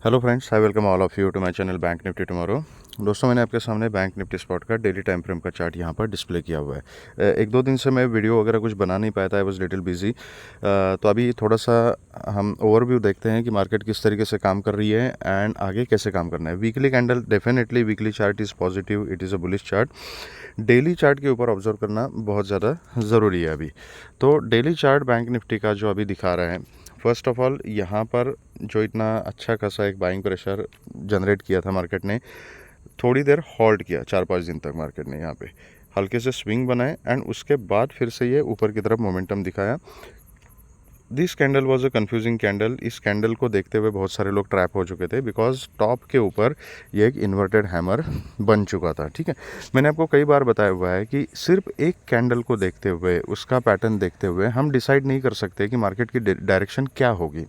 Hello friends, I welcome all of you to my channel bank nifty tomorrow. दोस्तों, मैंने आपके सामने bank nifty spot का daily time frame का chart यहाँ पर डिस्प्ले किया हुआ है। एक दो दिन से मैं वीडियो वगैरह कुछ बना नहीं पाया था, आई वाज लिटिल बिजी। तो अभी थोड़ा सा हम ओवरव्यू देखते हैं कि मार्केट किस तरीके से काम कर रही है एंड आगे कैसे काम करना है। Weekly candle, definitely weekly chart is positive, it is a bullish chart. Daily chart के ऊपर ऑब्जर्व करना बहुत ज़्यादा ज़रूरी है अभी। तो डेली चार्ट बैंक निफ्टी का जो अभी दिखा रहा है, फर्स्ट ऑफ ऑल यहाँ पर जो इतना अच्छा खासा एक बाइंग प्रेशर जनरेट किया था मार्केट ने, थोड़ी देर हॉल्ट किया 4-5 दिन तक मार्केट ने यहाँ पे हल्के से स्विंग बनाए एंड उसके बाद फिर से ये ऊपर की तरफ मोमेंटम दिखाया। This candle was a confusing candle. इस कैंडल को देखते हुए बहुत सारे लोग ट्रैप हो चुके थे बिकॉज टॉप के ऊपर ये एक इन्वर्टेड हैमर बन चुका था। ठीक है, मैंने आपको कई बार बताया हुआ है कि सिर्फ एक कैंडल को देखते हुए, उसका पैटर्न देखते हुए हम डिसाइड नहीं कर सकते कि मार्केट की डायरेक्शन क्या होगी,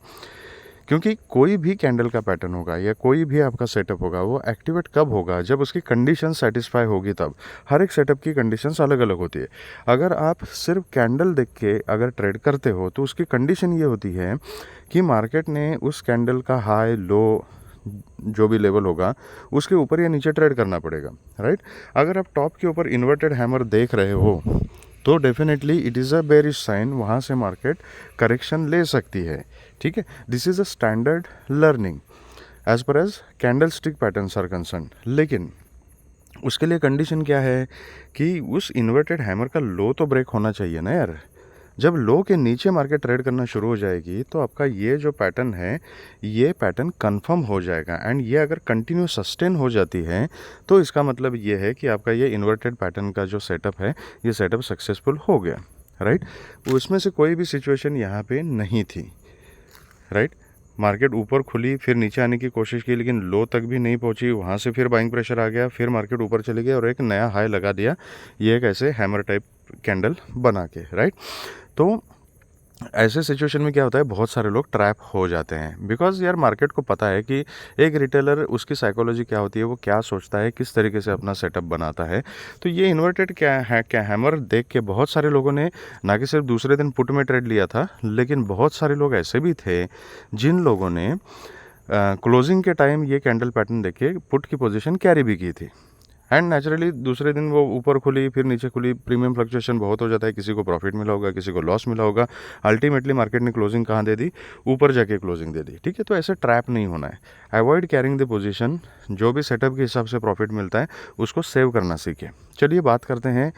क्योंकि कोई भी कैंडल का पैटर्न होगा या कोई भी आपका सेटअप होगा, वो एक्टिवेट कब होगा, जब उसकी कंडीशन सेटिस्फाई होगी तब। हर एक सेटअप की कंडीशंस अलग अलग होती है। अगर आप सिर्फ कैंडल देख के अगर ट्रेड करते हो तो उसकी कंडीशन ये होती है कि मार्केट ने उस कैंडल का हाई लो जो भी लेवल होगा उसके ऊपर या नीचे ट्रेड करना पड़ेगा, राइट। अगर आप टॉप के ऊपर इन्वर्टेड हैमर देख रहे हो तो definitely it is a bearish sign, वहाँ से मार्केट करेक्शन ले सकती है। ठीक है, this is a standard learning as per as candlestick patterns are concern. लेकिन उसके लिए कंडीशन क्या है कि उस इन्वर्टेड हैमर का लो तो ब्रेक होना चाहिए ना यार। जब लो के नीचे मार्केट ट्रेड करना शुरू हो जाएगी तो आपका ये जो पैटर्न है, ये पैटर्न कंफर्म हो जाएगा एंड ये अगर कंटिन्यू सस्टेन हो जाती है तो इसका मतलब ये है कि आपका ये इन्वर्टेड पैटर्न का जो सेटअप है, ये सेटअप सक्सेसफुल हो गया, राइट। उसमें से कोई भी सिचुएशन यहाँ पे नहीं थी, राइट। मार्केट ऊपर खुली, फिर नीचे आने की कोशिश की, लेकिन लो तक भी नहीं पहुंची, वहाँ से फिर बाइंग प्रेशर आ गया, फिर मार्केट ऊपर चली गई और एक नया हाई लगा दिया, ये एक ऐसे हैमर टाइप कैंडल बना के, राइट। तो ऐसे सिचुएशन में क्या होता है, बहुत सारे लोग ट्रैप हो जाते हैं बिकॉज यार मार्केट को पता है कि एक रिटेलर, उसकी साइकोलॉजी क्या होती है, वो क्या सोचता है, किस तरीके से अपना सेटअप बनाता है। तो ये इन्वर्टेड क्या हैमर देख के बहुत सारे लोगों ने ना कि सिर्फ दूसरे दिन पुट में ट्रेड लिया था, लेकिन बहुत सारे लोग ऐसे भी थे जिन लोगों ने क्लोजिंग के टाइम ये कैंडल पैटर्न देख के पुट की पोजीशन कैरी भी की थी। एंड नेचुरली दूसरे दिन वो ऊपर खुली, फिर नीचे खुली, प्रीमियम फ्लक्चुएशन बहुत हो जाता है, किसी को प्रॉफिट मिला होगा, किसी को लॉस मिला होगा। अल्टीमेटली मार्केट ने क्लोजिंग कहाँ दे दी, ऊपर जाके क्लोजिंग दे दी। ठीक है, तो ऐसे ट्रैप नहीं होना है। Avoid carrying the position. जो भी सेटअप के हिसाब से प्रॉफिट मिलता है उसको सेव करना सीखें। चलिए बात करते हैं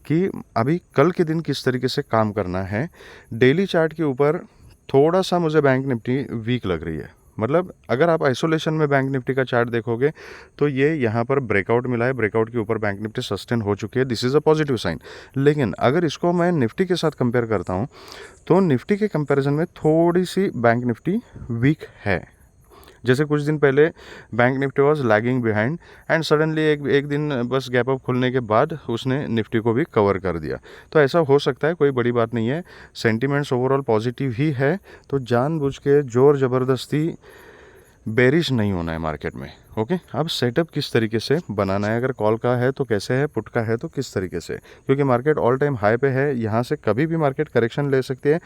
कि अभी कल के दिन किस तरीके से काम करना है। डेली चार्ट के ऊपर थोड़ा सा मुझे बैंक निफ्टी वीक लग रही है। मतलब अगर आप आइसोलेशन में बैंक निफ्टी का चार्ट देखोगे तो ये यहाँ पर ब्रेकआउट मिला है, ब्रेकआउट के ऊपर बैंक निफ्टी सस्टेन हो चुकी है, this is a positive sign. लेकिन अगर इसको मैं निफ्टी के साथ कंपेयर करता हूँ तो निफ्टी के कंपैरिजन में थोड़ी सी बैंक निफ्टी वीक है। जैसे कुछ दिन पहले bank Nifty was lagging behind and suddenly एक दिन बस गैप अप खुलने के बाद उसने निफ्टी को भी कवर कर दिया। तो ऐसा हो सकता है, कोई बड़ी बात नहीं है। सेंटिमेंट्स ओवरऑल पॉजिटिव ही है, तो जानबूझ के जोर ज़बरदस्ती बेरिश नहीं होना है मार्केट में। ओके, अब सेटअप किस तरीके से बनाना है, अगर कॉल का है तो कैसे है, पुट का है तो किस तरीके से, क्योंकि मार्केट ऑल टाइम हाई पे है, यहाँ से कभी भी मार्केट करेक्शन ले सकती है।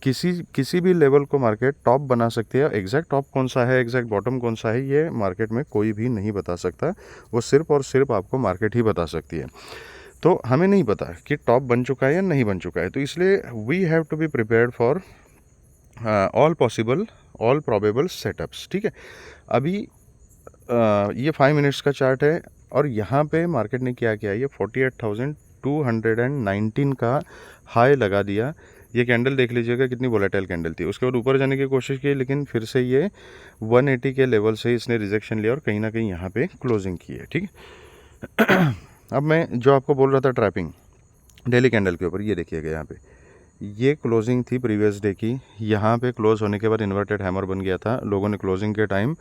किसी भी लेवल को मार्केट टॉप बना सकती है। एग्जैक्ट टॉप कौन सा है, एग्जैक्ट बॉटम कौन सा है, ये मार्केट में कोई भी नहीं बता सकता। वो सिर्फ और सिर्फ आपको मार्केट ही बता सकती है। तो हमें नहीं पता कि टॉप बन चुका है या नहीं बन चुका है, तो इसलिए we have to be prepared for all possible, all probable setups. ठीक है, अभी ये 5 मिनट्स का चार्ट है और यहाँ पे मार्केट ने क्या किया, ये 48,219 का हाई लगा दिया। ये कैंडल देख लीजिएगा कितनी वोलेटाइल कैंडल थी, उसके बाद ऊपर जाने की कोशिश की, लेकिन फिर से ये 180 के लेवल से इसने रिजेक्शन लिया और कहीं ना कहीं यहाँ पे क्लोजिंग की है। ठीक है, अब मैं जो आपको बोल रहा था ट्रैपिंग डेली कैंडल के ऊपर, ये देखिएगा यहाँ पे ये क्लोजिंग थी प्रीवियस डे की। यहाँ पे क्लोज होने के बाद इन्वर्टेड हैमर बन गया था, लोगों ने क्लोजिंग के टाइम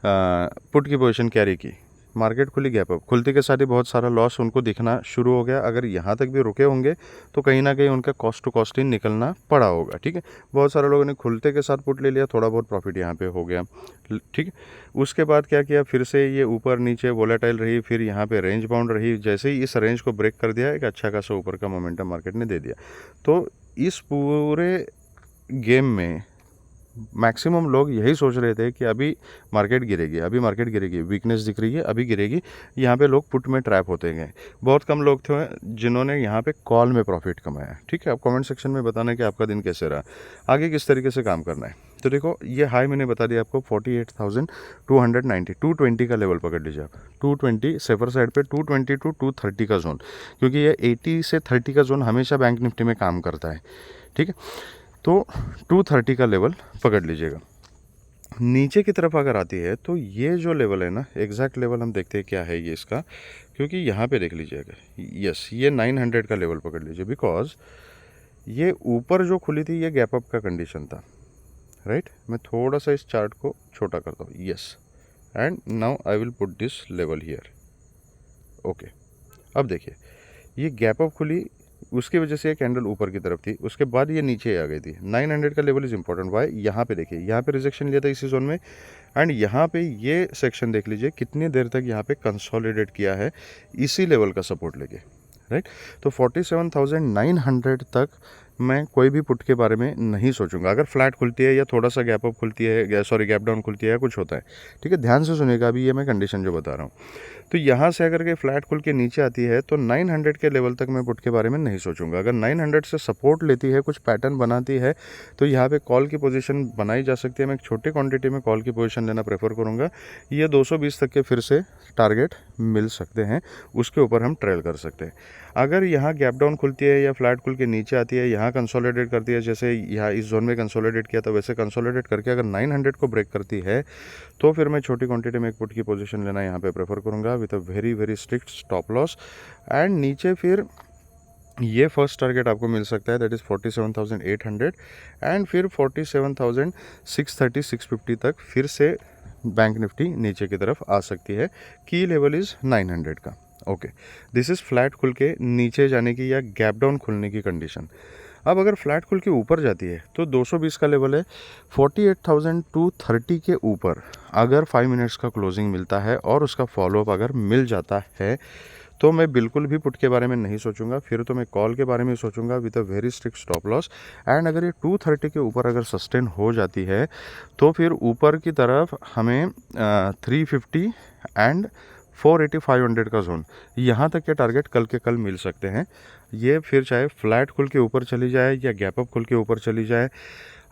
पुट की पोजीशन कैरी की, मार्केट खुली गैप अप, खुलते के साथ ही बहुत सारा लॉस उनको दिखना शुरू हो गया। अगर यहाँ तक भी रुके होंगे तो कहीं ना कहीं उनका कॉस्ट टू कॉस्ट ही निकलना पड़ा होगा। ठीक है, बहुत सारे लोगों ने खुलते के साथ पुट ले लिया, थोड़ा बहुत प्रॉफिट यहाँ पे हो गया। ठीक है, उसके बाद क्या किया, फिर से ये ऊपर नीचे वोलेटाइल रही, फिर यहाँ पे रेंज बाउंड रही। जैसे ही इस रेंज को ब्रेक कर दिया, एक अच्छा खासा ऊपर का मोमेंटम मार्केट ने दे दिया। तो इस पूरे गेम में मैक्सिमम लोग यही सोच रहे थे कि अभी मार्केट गिरेगी, अभी मार्केट गिरेगी, वीकनेस दिख रही है, अभी गिरेगी, यहाँ पे लोग पुट में ट्रैप होते गए। बहुत कम लोग थे जिन्होंने यहाँ पे कॉल में प्रॉफिट कमाया। ठीक है, आप कमेंट सेक्शन में बताना कि आपका दिन कैसे रहा, आगे किस तरीके से काम करना है। तो देखो ये हाई मैंने बता दिया आपको 48,290, 220 का लेवल पकड़ लीजिए आप, 220 सेफर साइड पे 220 टू 230 का जोन, क्योंकि ये 80 से 30 का जोन हमेशा बैंक निफ्टी में काम करता है। ठीक है, तो 230 का लेवल पकड़ लीजिएगा। नीचे की तरफ अगर आती है तो ये जो लेवल है ना, एग्जैक्ट लेवल हम देखते हैं क्या है ये इसका, क्योंकि यहाँ पे देख लीजिएगा, यस ये 900 का लेवल पकड़ लीजिए, बिकॉज ये ऊपर जो खुली थी ये गैप अप का कंडीशन था, राइट। मैं थोड़ा सा इस चार्ट को छोटा करता हूँ, yes, and now I will put this level here. Okay, अब देखिए ये गैप अप खुली, उसकी वजह से ये कैंडल ऊपर की तरफ थी, उसके बाद ये नीचे आ गई थी। 900 का लेवल इज इंपॉर्टेंट। वाई, यहाँ पे देखिए, यहाँ पे रिजेक्शन लिया था इसी जोन में, एंड यहाँ पे ये सेक्शन देख लीजिए कितनी देर तक यहाँ पे कंसोलिडेट किया है इसी लेवल का सपोर्ट लेके, राइट। तो 47,900 तक मैं कोई भी पुट के बारे में नहीं सोचूंगा। अगर फ्लैट खुलती है या थोड़ा सा गैप अप खुलती है, सॉरी गैप डाउन खुलती है या कुछ होता है, ठीक है, ध्यान से सुनिएगा अभी ये मैं कंडीशन जो बता रहा हूँ। तो यहाँ से अगर के फ्लैट खुल के नीचे आती है तो 900 के लेवल तक मैं पुट के बारे में नहीं सोचूंगा। अगर 900 से सपोर्ट लेती है, कुछ पैटर्न बनाती है, तो यहाँ पे कॉल की पोजीशन बनाई जा सकती है। मैं एक छोटी क्वांटिटी में कॉल की पोजीशन लेना प्रेफर करूँगा। ये 220 तक के फिर से टारगेट मिल सकते हैं, उसके ऊपर हम ट्रेल कर सकते हैं। अगर यहाँ गैप डाउन खुलती है या फ्लैट खुल के नीचे आती है, यहाँ कंसोलिडेट करती है, जैसे यहाँ इस जोन में कंसोलिडेट किया था वैसे कंसोलिडेट करके अगर 900 को ब्रेक करती है, तो फिर मैं छोटी क्वांटिटी में एक पुट की पोजीशन लेना यहाँ पे प्रेफर करूँगा with a very very strict stop loss. And नीचे फिर ये फर्स्ट टारगेट आपको मिल सकता है, दैट इज़ 47,800, एंड फिर 47,630 650 तक फिर से बैंक निफ्टी नीचे की तरफ आ सकती है। की लेवल इज़ 900 का। ओके, दिस इज़ फ्लैट खुल के नीचे जाने की या गैप डाउन खुलने की कंडीशन। अब अगर फ्लैट खुल के ऊपर जाती है तो 220 का लेवल है, 48,230 के ऊपर अगर 5 मिनट्स का क्लोजिंग मिलता है और उसका फॉलोअप अगर मिल जाता है, तो मैं बिल्कुल भी पुट के बारे में नहीं सोचूंगा, फिर तो मैं कॉल के बारे में सोचूंगा with a very strict stop loss. And अगर ये 230 के ऊपर अगर सस्टेन हो जाती है तो फिर ऊपर की तरफ हमें 350 एंड 480 500 का जोन, यहाँ तक के टारगेट कल के कल मिल सकते हैं। ये फिर चाहे फ्लैट खुल के ऊपर चली जाए या गैप अप खुल के ऊपर चली जाए,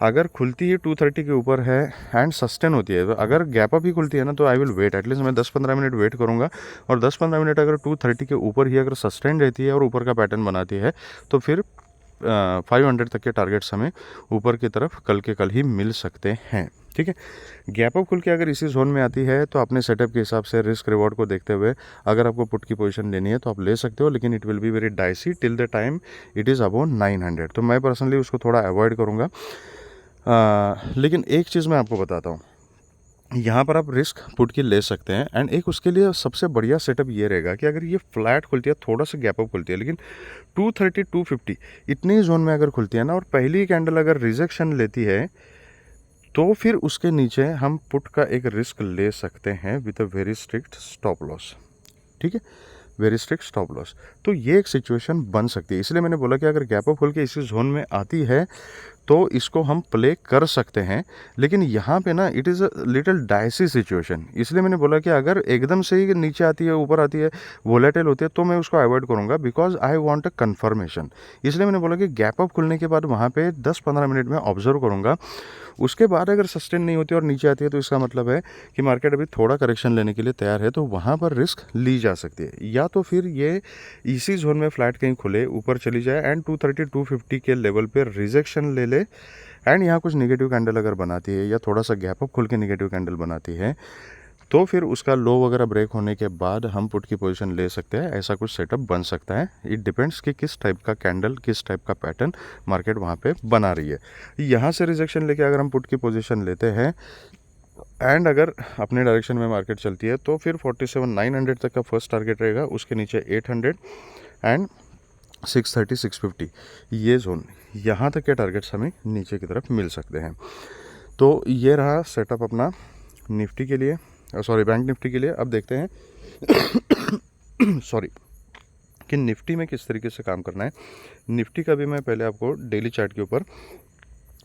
अगर खुलती ही 230 के ऊपर है एंड सस्टेन होती है, तो अगर गैप अप ही खुलती है ना, तो आई विल वेट, एटलीस्ट मैं 10-15 मिनट वेट करूंगा। और 10-15 मिनट अगर 230 के ऊपर ही अगर सस्टेन रहती है और ऊपर का पैटर्न बनाती है, तो फिर 500 तक के टारगेट्स हमें ऊपर की तरफ कल के कल ही मिल सकते हैं। ठीक है, गैप अप खुल के अगर इसी जोन में आती है तो अपने सेटअप के हिसाब से रिस्क रिवॉर्ड को देखते हुए अगर आपको पुट की पोजीशन लेनी है तो आप ले सकते हो, लेकिन it will be very dicey till the time it is above 900। तो मैं पर्सनली उसको थोड़ा अवॉइड करूँगा। लेकिन एक चीज़ मैं आपको बताता हूँ, यहाँ पर आप रिस्क पुट की ले सकते हैं। एंड एक उसके लिए सबसे बढ़िया सेटअप ये रहेगा कि अगर ये फ्लैट खुलती है, थोड़ा सा गैप अप खुलती है, लेकिन 230 250 इतनी जोन में अगर खुलती है ना, और पहली कैंडल अगर रिजेक्शन लेती है, तो फिर उसके नीचे हम पुट का एक रिस्क ले सकते हैं with a very strict stop loss. ठीक है, वेरी स्ट्रिक्ट स्टॉप लॉस। तो ये एक सिचुएशन बन सकती है, इसलिए मैंने बोला कि अगर गैप अप खुल के इसी जोन में आती है तो इसको हम प्ले कर सकते हैं। लेकिन यहाँ पे ना it is a little dicey situation, इसलिए मैंने बोला कि अगर एकदम से ही नीचे आती है, ऊपर आती है, वोलेटाइल होती है, तो मैं उसको अवॉइड करूँगा, because I want a conformation. इसलिए मैंने बोला कि गैप अप खुलने के बाद वहाँ पे 10-15 मिनट में ऑब्जर्व करूँगा, उसके बाद अगर सस्टेन नहीं होती और नीचे आती है, तो इसका मतलब है कि मार्केट अभी थोड़ा करेक्शन लेने के लिए तैयार है, तो वहाँ पर रिस्क ली जा सकती है। या तो फिर ये इसी जोन में फ्लैट कहीं खुले, ऊपर चली जाए एंड 230 250 के लेवल पे रिजेक्शन ले ले, एंड यहाँ कुछ नेगेटिव कैंडल अगर बनाती है या थोड़ा सा गैप अप खुल के नेगेटिव कैंडल बनाती है, तो फिर उसका लो वगैरह ब्रेक होने के बाद हम पुट की पोजीशन ले सकते हैं। ऐसा कुछ सेटअप बन सकता है। इट डिपेंड्स कि किस टाइप का कैंडल, किस टाइप का पैटर्न मार्केट वहाँ पे बना रही है। यहाँ से रिजेक्शन लेके अगर हम पुट की पोजीशन लेते हैं एंड अगर अपने डायरेक्शन में मार्केट चलती है, तो फिर 47,900 तक का फर्स्ट टारगेट रहेगा, उसके नीचे 800 एंड 630 650 ये जोन, यहाँ तक के टारगेट्स हमें नीचे की तरफ मिल सकते हैं। तो ये रहा सेटअप अपना निफ्टी के लिए, सॉरी बैंक निफ्टी के लिए। अब देखते हैं सॉरी कि निफ्टी में किस तरीके से काम करना है। निफ्टी का भी मैं पहले आपको डेली चार्ट के ऊपर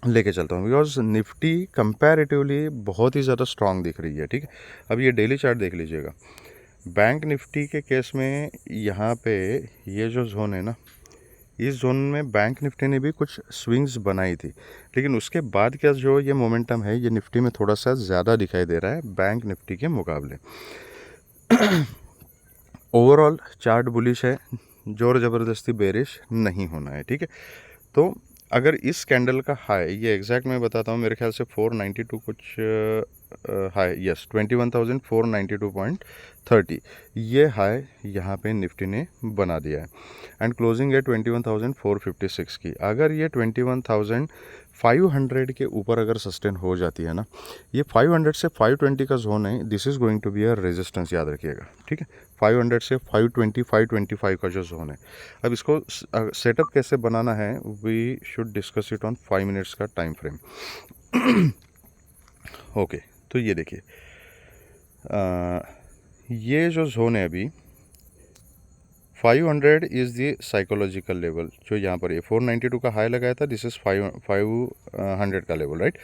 लेके चलता हूँ, बिकॉज निफ्टी कंपैरेटिवली बहुत ही ज़्यादा स्ट्रांग दिख रही है। ठीक है, अब ये डेली चार्ट देख लीजिएगा। बैंक निफ्टी के केस में यहाँ पे ये जो जोन है ना, इस जोन में बैंक निफ्टी ने भी कुछ स्विंग्स बनाई थी, लेकिन उसके बाद का जो ये मोमेंटम है ये निफ्टी में थोड़ा सा ज़्यादा दिखाई दे रहा है बैंक निफ्टी के मुकाबले। ओवरऑल चार्ट बुलिश है, जोर ज़बरदस्ती बेरिश नहीं होना है। ठीक है, तो अगर इस कैंडल का हाई, ये एग्जैक्ट मैं बताता हूँ, मेरे ख्याल से 492 कुछ हाई, यस 21,492.30, ये हाई यहाँ पे निफ्टी ने बना दिया है एंड क्लोजिंग है 21,456 की। अगर ये 21,500 के ऊपर अगर सस्टेन हो जाती है ना, ये 500 से 520 का जोन है, this is going to be a resistance, याद रखिएगा। ठीक है, 500 से 520 525 का जो जोन है। अब इसको सेटअप कैसे बनाना है, we should discuss it on 5 minutes का टाइम फ्रेम। ओके, तो ये देखिए, ये जो जोन है अभी 500 इज़ द साइकोलॉजिकल लेवल, जो यहाँ पर ये 492 का हाई लगाया था, दिस इज़ 500 का लेवल, राइट।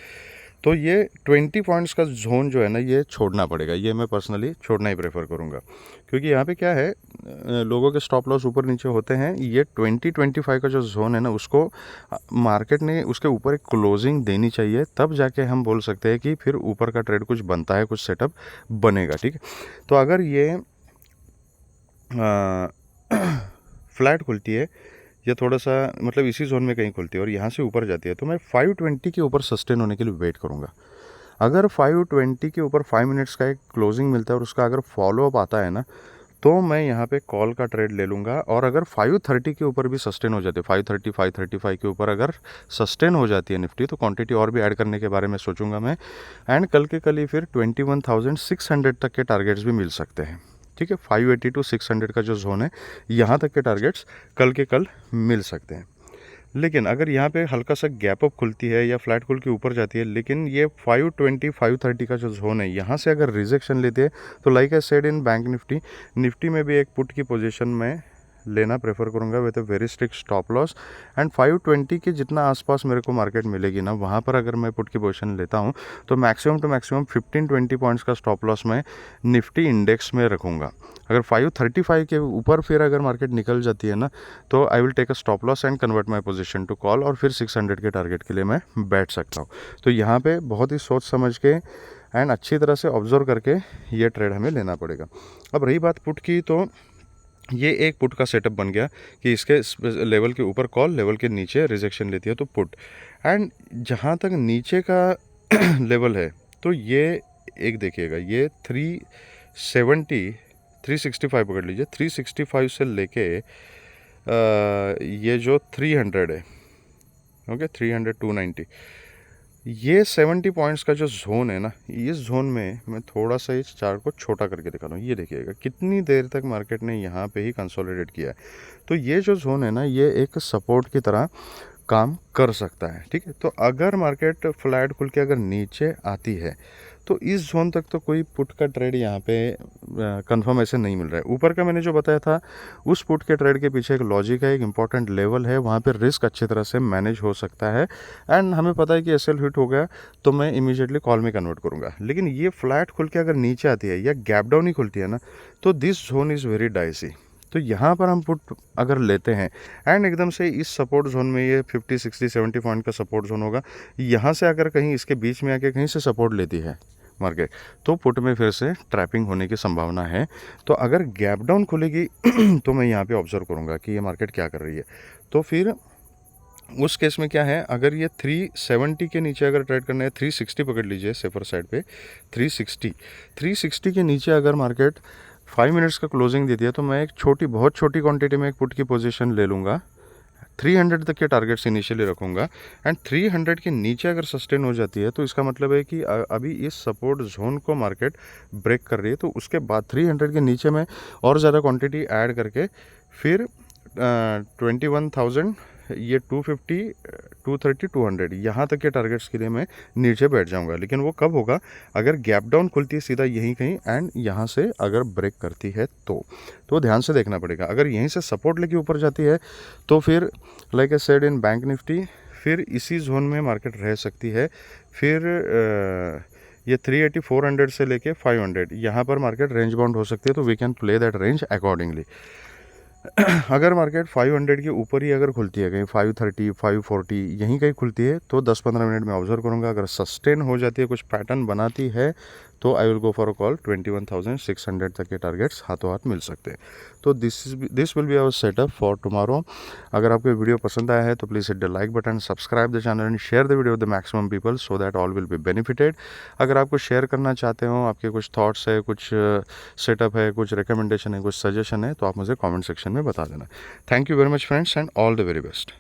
तो ये 20 पॉइंट्स का जोन जो है ना, ये छोड़ना पड़ेगा, ये मैं पर्सनली छोड़ना ही प्रेफर करूँगा, क्योंकि यहाँ पे क्या है, लोगों के स्टॉप लॉस ऊपर नीचे होते हैं। ये 20-25 का जो जोन है ना, उसको मार्केट ने उसके ऊपर एक क्लोजिंग देनी चाहिए, तब जाके हम बोल सकते हैं कि फिर ऊपर का ट्रेड कुछ बनता है, कुछ सेटअप बनेगा। ठीक है, तो अगर ये फ्लैट खुलती है या थोड़ा सा मतलब इसी जोन में कहीं खुलती है और यहाँ से ऊपर जाती है, तो मैं 520 के ऊपर सस्टेन होने के लिए वेट करूँगा। अगर 520 के ऊपर 5 मिनट्स का एक क्लोजिंग मिलता है और उसका अगर फॉलोअप आता है ना, तो मैं यहाँ पे कॉल का ट्रेड ले लूँगा। और अगर 530 के ऊपर भी सस्टेन हो जाती है, 530 535 के ऊपर अगर सस्टेन हो जाती है निफ्टी, तो क्वांटिटी और भी ऐड करने के बारे में सोचूंगा मैं। एंड कल के कल ही फिर 21,600 तक के टारगेट्स भी मिल सकते हैं। ठीक है, 580 टू 600 का जो जोन है, यहाँ तक के टारगेट्स कल के कल मिल सकते हैं। लेकिन अगर यहाँ पे हल्का सा गैप अप खुलती है या फ्लैट खुल के ऊपर जाती है, लेकिन ये 520 530 का जो जोन है, यहाँ से अगर रिजेक्शन लेते हैं, तो like I said in bank Nifty में भी एक पुट की पोजीशन में लेना प्रेफर करूँगा with a very strict stop loss. And 520 के जितना आसपास मेरे को मार्केट मिलेगी ना, वहाँ पर अगर मैं पुट की पोजीशन लेता हूँ, तो मैक्सिमम टू मैक्सिमम 15-20 पॉइंट्स का स्टॉप लॉस मैं निफ्टी इंडेक्स में रखूँगा। अगर 535 के ऊपर फिर अगर मार्केट निकल जाती है ना, तो I will take a stop loss and convert my position to call, और फिर 600 के टारगेट के लिए मैं बैठ सकता हूँ। तो यहाँ पे बहुत ही सोच समझ के एंड अच्छी तरह से ऑब्जर्व करके ये ट्रेड हमें लेना पड़ेगा। अब रही बात पुट की, तो ये एक पुट का सेटअप बन गया कि इसके लेवल के ऊपर कॉल, लेवल के नीचे रिजेक्शन लेती है तो पुट। एंड जहाँ तक नीचे का लेवल है, तो ये एक देखिएगा, ये 365 पकड़ लीजिए, 365 से लेके ये जो 300 है, ओके 300 290, ये 70 पॉइंट्स का जो जोन है ना, इस जोन में मैं थोड़ा सा इस चार्ट को छोटा करके दिखा रहा हूँ। ये देखिएगा कितनी देर तक मार्केट ने यहाँ पे ही कंसोलिडेट किया है। तो ये जो जोन है ना, ये एक सपोर्ट की तरह काम कर सकता है। ठीक है, तो अगर मार्केट फ्लैट खुल के अगर नीचे आती है, तो इस जोन तक तो कोई पुट का ट्रेड यहाँ पे कंफर्म ऐसे नहीं मिल रहा है। ऊपर का मैंने जो बताया था, उस पुट के ट्रेड के पीछे एक लॉजिक है, एक इंपॉर्टेंट लेवल है, वहाँ पे रिस्क अच्छी तरह से मैनेज हो सकता है। एंड हमें पता है कि एसएल हिट हो गया तो मैं इमीडिएटली कॉल में कन्वर्ट करूँगा। लेकिन ये फ्लैट खुल के अगर नीचे आती है या गैप डाउन ही खुलती है ना, तो this zone is very dicey. तो यहाँ पर हम पुट अगर लेते हैं एंड एकदम से इस सपोर्ट जोन में, ये 50 60 70 पॉइंट का सपोर्ट जोन होगा, यहाँ से अगर कहीं इसके बीच में आके कहीं से सपोर्ट लेती है मार्केट, तो पुट में फिर से ट्रैपिंग होने की संभावना है। तो अगर गैप डाउन खुलेगी तो मैं यहाँ पे ऑब्जर्व करूँगा कि ये मार्केट क्या कर रही है। तो फिर उस केस में क्या है, अगर ये 370 के नीचे अगर ट्रेड करना है, 360 पकड़ लीजिए सेफर साइड पे, 360 के नीचे अगर मार्केट 5 मिनट्स का क्लोजिंग देती है, तो मैं एक बहुत छोटी क्वांटिटी में एक पुट की पोजीशन ले लूँगा। 300 तक के टारगेट्स इनिशियली रखूँगा। एंड 300 के नीचे अगर सस्टेन हो जाती है, तो इसका मतलब है कि अभी इस सपोर्ट जोन को मार्केट ब्रेक कर रही है। तो उसके बाद 300 के नीचे में और ज़्यादा क्वांटिटी ऐड करके फिर 21,000, ये 250 230 200 यहाँ तक के टारगेट्स के लिए मैं नीचे बैठ जाऊंगा। लेकिन वो कब होगा, अगर गैप डाउन खुलती है सीधा यहीं कहीं एंड यहाँ से अगर ब्रेक करती है तो ध्यान से देखना पड़ेगा। अगर यहीं से सपोर्ट लेके ऊपर जाती है, तो फिर like I said in bank Nifty, फिर इसी जोन में मार्केट रह सकती है। फिर ये 380 400 से लेके 500 यहाँ पर मार्केट रेंज बाउंड हो सकती है, तो we can play that range accordingly. अगर मार्केट 500 के ऊपर ही अगर खुलती है, कहीं 530 540 यहीं कहीं खुलती है, तो 10-15 मिनट में ऑब्जर्व करूँगा। अगर सस्टेन हो जाती है, कुछ पैटर्न बनाती है, तो I will go for a call. 21,600 तक के टारगेट्स हाथों हाथ मिल सकते हैं। तो this will be our setup for tomorrow. अगर आपको वीडियो पसंद आया है तो please hit the like button, subscribe the channel and share the video with the maximum people so that all will be benefited. अगर आपको शेयर करना चाहते हो, आपके कुछ थॉट्स है, कुछ सेटअप है, कुछ रिकमेंडेशन है, कुछ सजेशन है, तो आप मुझे कमेंट सेक्शन में बता देना। Thank you very much friends and all the very best.